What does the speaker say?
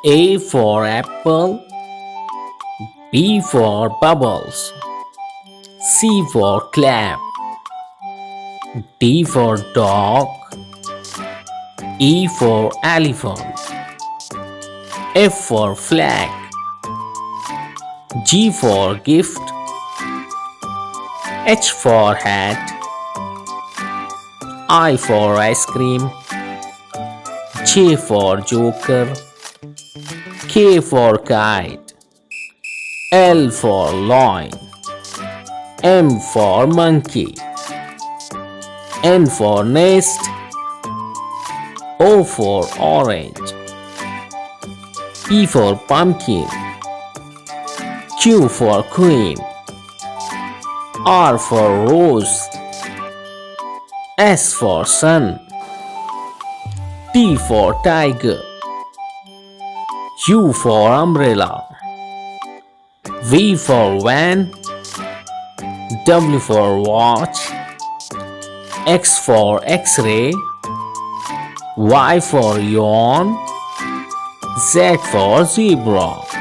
A for apple, B for bubbles, C for clap, D for dog, E for elephant, F for flag, G for gift, H for hat, I for ice cream, J for joker, K for kite, L for lion, M for monkey, N for nest, O for orange, P for pumpkin, Q for queen, R for rose, S for sun, T for tiger, U for umbrella, V for van, W for watch, X for X-ray, Y for yawn, Z for zebra.